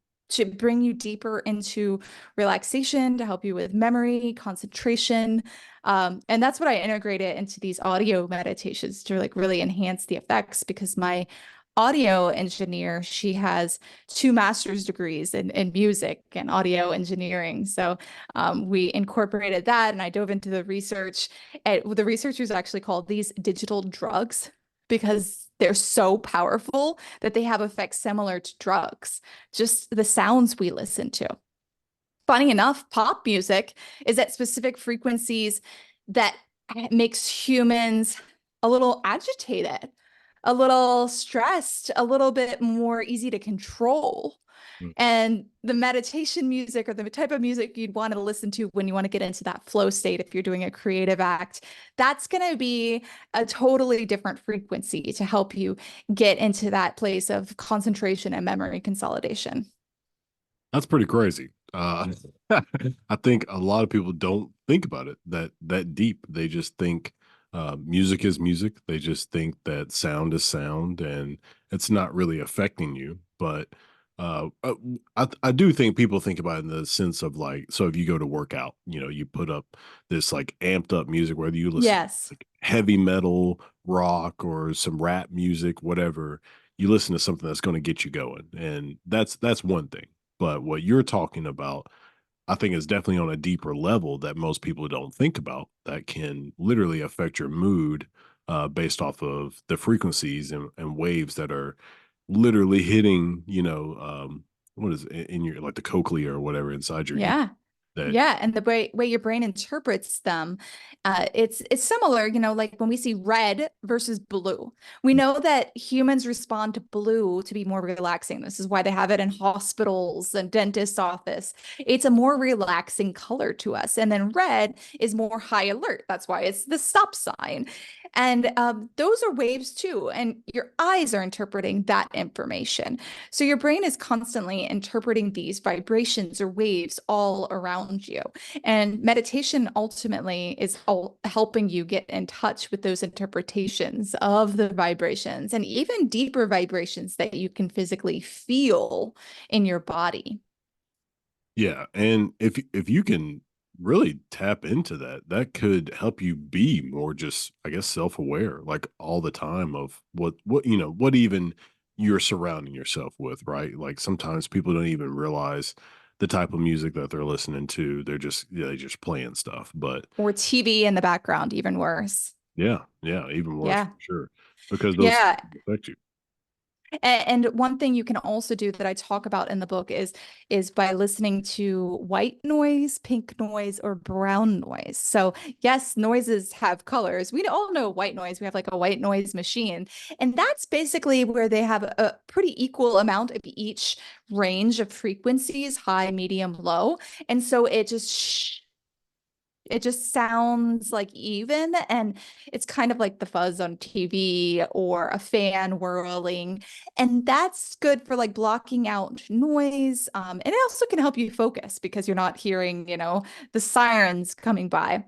Speaker 2: bring you deeper into relaxation, to help you with memory, concentration. And that's what I integrated into these audio meditations to like really enhance the effects, because my audio engineer, she has 2 master's degrees in music and audio engineering. So we incorporated that and I dove into the research. And the research was actually called these digital drugs, because they're so powerful that they have effects similar to drugs, just the sounds we listen to. Funny enough, pop music is at specific frequencies that makes humans a little agitated, a little stressed, a little bit more easy to control. And the meditation music, or the type of music you'd want to listen to when you want to get into that flow state, if you're doing a creative act, that's going to be a totally different frequency to help you get into that place of concentration and memory consolidation.
Speaker 1: That's pretty crazy. I think a lot of people don't think about it that deep. They just think Music is music. They just think that sound is sound, and it's not really affecting you. But I do think people think about it in the sense of like, so if you go to work out, you put up this like amped up music, whether you listen to
Speaker 2: Yes.
Speaker 1: like heavy metal, rock, or some rap music, whatever, you listen to something that's going to get you going, and that's one thing. But what you're talking about, I think, is definitely on a deeper level that most people don't think about, that can literally affect your mood based off of the frequencies and waves that are literally hitting, what is it, in your like the cochlea or whatever inside your ear
Speaker 2: Yeah.
Speaker 1: that
Speaker 2: Yeah, and the way your brain interprets them, it's similar, like when we see red versus blue. We know that humans respond to blue to be more relaxing. This is why they have it in hospitals and dentist's office. It's a more relaxing color to us. And then red is more high alert. That's why it's the stop sign. And those are waves too. And your eyes are interpreting that information. So your brain is constantly interpreting these vibrations or waves all around you. And meditation ultimately is all helping you get in touch with those interpretations of the vibrations and even deeper vibrations that you can physically feel in your body.
Speaker 1: yeah, and if you can really tap into that, that could help you be more just, I guess, self-aware, like all the time of what even you're surrounding yourself with, right? Like sometimes people don't even realize the type of music that they're listening to. They're just playing stuff. But
Speaker 2: Or TV in the background, even worse.
Speaker 1: yeah, yeah, even worse
Speaker 2: Yeah.
Speaker 1: for sure. Because those
Speaker 2: Yeah.
Speaker 1: affect you.
Speaker 2: And one thing you can also do that I talk about in the book is by listening to white noise, pink noise, or brown noise. So yes, noises have colors. We all know white noise. We have like a white noise machine, and that's basically where they have a pretty equal amount of each range of frequencies, high, medium, low. And so it just sounds like even, and it's kind of like the fuzz on TV or a fan whirling. And that's good for like blocking out noise. And it also can help you focus because you're not hearing, the sirens coming by.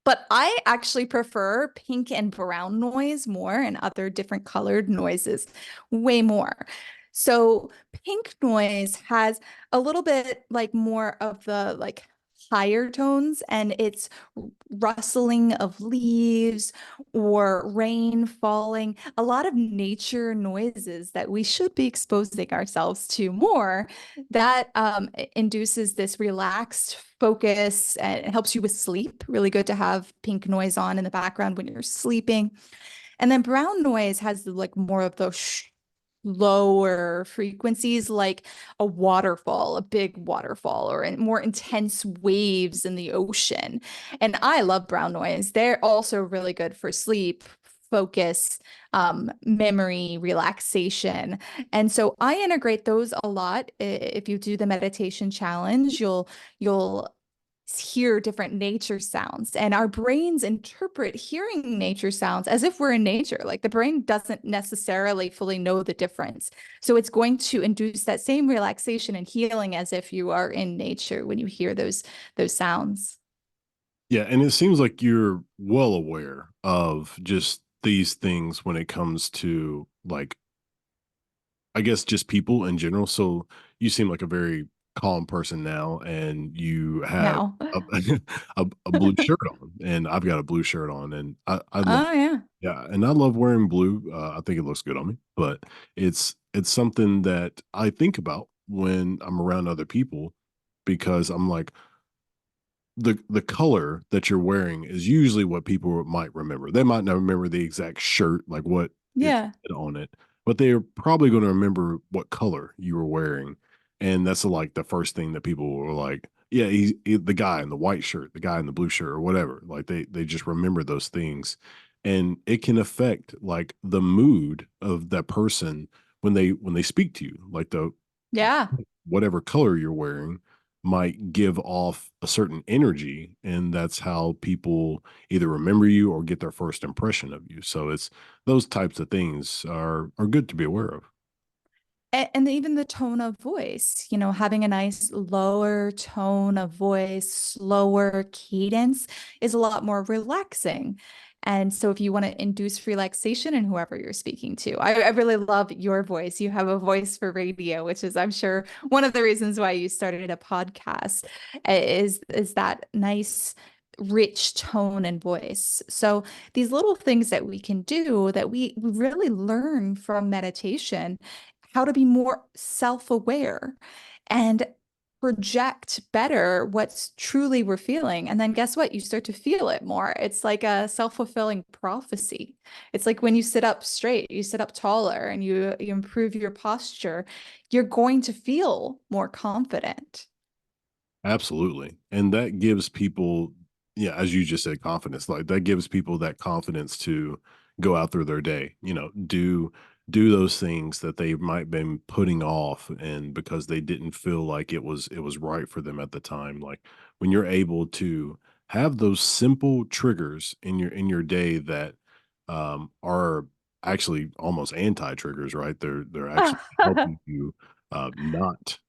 Speaker 2: But I actually prefer pink and brown noise more and other different colored noises way more. So pink noise has a little bit like more of the like higher tones, and it's rustling of leaves or rain falling, a lot of nature noises that we should be exposing ourselves to more. That induces this relaxed focus and it helps you with sleep. Really good to have pink noise on in the background when you're sleeping. And then brown noise has like more of those lower frequencies, like a waterfall, a big waterfall, or more intense waves in the ocean. And I love brown noise. They're also really good for sleep, focus, memory, relaxation. And so I integrate those a lot. If you do the meditation challenge, you'll hear different nature sounds, and our brains interpret hearing nature sounds as if we're in nature. Like the brain doesn't necessarily fully know the difference, so it's going to induce that same relaxation and healing as if you are in nature when you hear those sounds.
Speaker 1: Yeah, and it seems like you're well aware of just these things when it comes to like, I guess, just people in general. So you seem like a very calm person now, and you have
Speaker 2: Now.
Speaker 1: a, a blue shirt on, and I've got a blue shirt on, and I love,
Speaker 2: Oh yeah.
Speaker 1: yeah, and I love wearing blue. I think it looks good on me, but it's something that I think about when I'm around other people because I'm like, the color that you're wearing is usually what people might remember. They might not remember the exact shirt, like what it
Speaker 2: Yeah.
Speaker 1: said on it, but they're probably going to remember what color you were wearing. And that's like the first thing that people were like, yeah, the guy in the white shirt, the guy in the blue shirt, or whatever. Like they just remember those things, and it can affect like the mood of that person when they speak to you. Like the
Speaker 2: Yeah.
Speaker 1: whatever color you're wearing might give off a certain energy, and that's how people either remember you or get their first impression of you. So it's those types of things are good to be aware of.
Speaker 2: And even the tone of voice, having a nice lower tone of voice, slower cadence is a lot more relaxing. And so if you want to induce relaxation in whoever you're speaking to, I really love your voice. You have a voice for radio, which is, I'm sure, one of the reasons why you started a podcast is that nice, rich tone and voice. So these little things that we can do that we really learn from meditation, how to be more self-aware and project better what's truly we're feeling. And then guess what? You start to feel it more. It's like a self-fulfilling prophecy. It's like when you sit up straight, you sit up taller and you improve your posture, you're going to feel more confident.
Speaker 1: Absolutely. And that gives people, yeah, as you just said, confidence. Like that gives people that confidence to go out through their day, do those things that they might been putting off and because they didn't feel like it was right for them at the time. Like when you're able to have those simple triggers in your day that are actually almost anti-triggers, right? They're actually helping you not,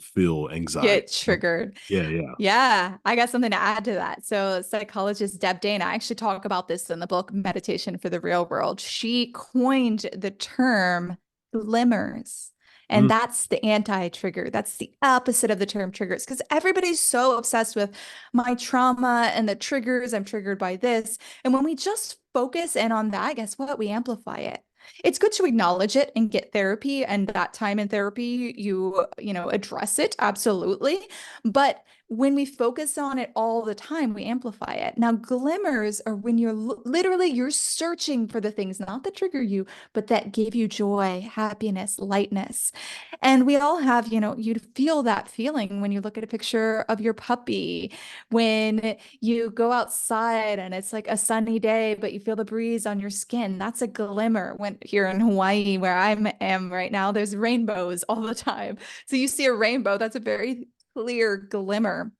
Speaker 1: feel anxiety.
Speaker 2: Get triggered.
Speaker 1: Yeah, yeah.
Speaker 2: Yeah, I got something to add to that. So, psychologist Deb Dana, I actually talk about this in the book Meditation for the Real World. She coined the term glimmers. And
Speaker 1: Mm.
Speaker 2: that's the anti-trigger. That's the opposite of the term triggers because everybody's so obsessed with my trauma and the triggers. I'm triggered by this. And when we just focus in on that, guess what? We amplify it. It's good to acknowledge it and get therapy, and that time in therapy you address it, absolutely. But when we focus on it all the time, we amplify it. Now, glimmers are when literally you're searching for the things not that trigger you, but that give you joy, happiness, lightness. And we all have, you feel that feeling when you look at a picture of your puppy, when you go outside and it's like a sunny day, but you feel the breeze on your skin. That's a glimmer. When here in Hawaii, where I am right now, there's rainbows all the time. So you see a rainbow, that's a very clear glimmer.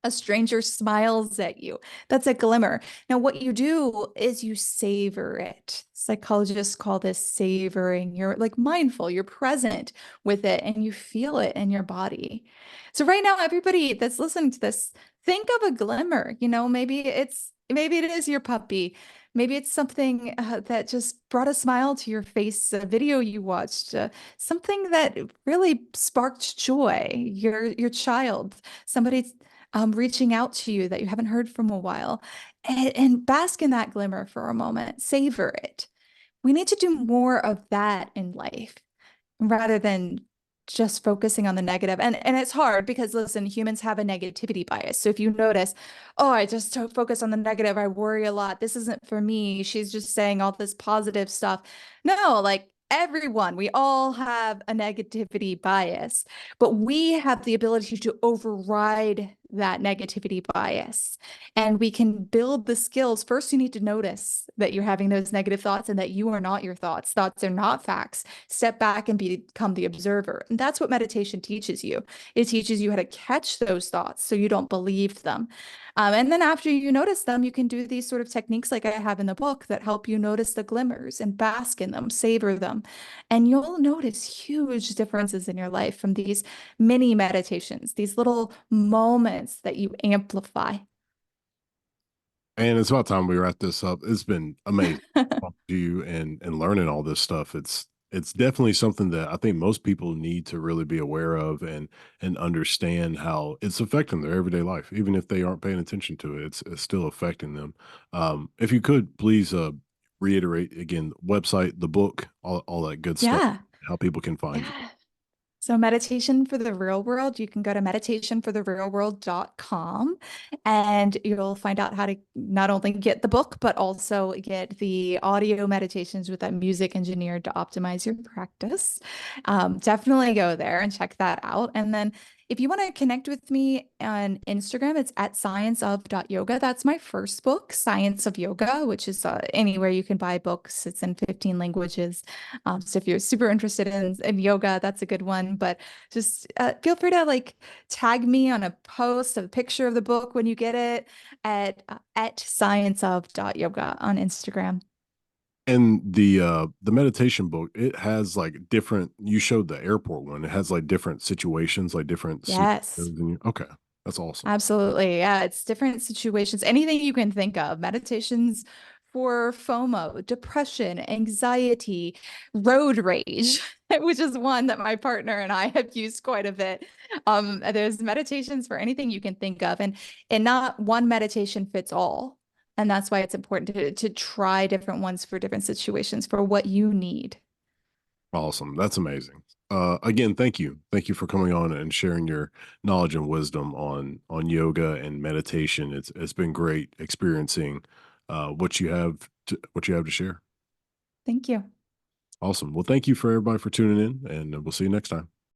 Speaker 2: A stranger smiles at you. That's a glimmer. Now, what you do is you savor it. Psychologists call this savoring. You're like mindful, you're present with it, and you feel it in your body. So, right now, everybody that's listening to this, think of a glimmer. Maybe it is your puppy. Maybe it's something that just brought a smile to your face, a video you watched, something that really sparked joy, your child, somebody reaching out to you that you haven't heard from a while, and bask in that glimmer for a moment, savor it. We need to do more of that in life rather than just focusing on the negative. And it's hard because listen, humans have a negativity bias. So if you notice, oh, I just don't focus on the negative, I worry a lot. This isn't for me. She's just saying all this positive stuff. No, like everyone, we all have a negativity bias, but we have the ability to override that negativity bias. And we can build the skills. First, you need to notice that you're having those negative thoughts and that you are not your thoughts. Thoughts are not facts. Step back and become the observer. And that's what meditation teaches you. It teaches you how to catch those thoughts so you don't believe them. And then after you notice them, you can do these sort of techniques like I have in the book that help you notice the glimmers and bask in them, savor them. And you'll notice huge differences in your life from these mini meditations, these little moments that you amplify.
Speaker 1: And it's about time we wrap this up. It's been amazing talking to you and learning all this stuff. It's definitely something that I think most people need to really be aware of and understand how it's affecting their everyday life, even if they aren't paying attention to it. It's still affecting them. If you could please reiterate again, website, the book, all that good stuff,
Speaker 2: Yeah.
Speaker 1: how people can find you.
Speaker 2: Yeah. So, meditation for the real world, you can go to meditationfortherealworld.com and you'll find out how to not only get the book, but also get the audio meditations with that music engineered to optimize your practice. Definitely go there and check that out. And then if you want to connect with me on Instagram, it's at scienceof.yoga. That's my first book, Science of Yoga, which is anywhere you can buy books. It's in 15 languages. So if you're super interested in yoga, that's a good one. But just feel free to like tag me on a post, a picture of the book when you get it at scienceof.yoga on Instagram.
Speaker 1: And the meditation book, it has like different you showed the airport one. It has like different situations, like different
Speaker 2: Yes.
Speaker 1: scenarios okay. That's awesome.
Speaker 2: Absolutely. Yeah, it's different situations, anything you can think of. Meditations for FOMO, depression, anxiety, road rage, which is one that my partner and I have used quite a bit. There's meditations for anything you can think of, and not one meditation fits all. And that's why it's important to try different ones for different situations for what you need.
Speaker 1: Awesome. That's amazing. Again, thank you. Thank you for coming on and sharing your knowledge and wisdom on yoga and meditation. It's been great experiencing what you have to share.
Speaker 2: Thank you.
Speaker 1: Awesome. Well, thank you for everybody for tuning in, and we'll see you next time.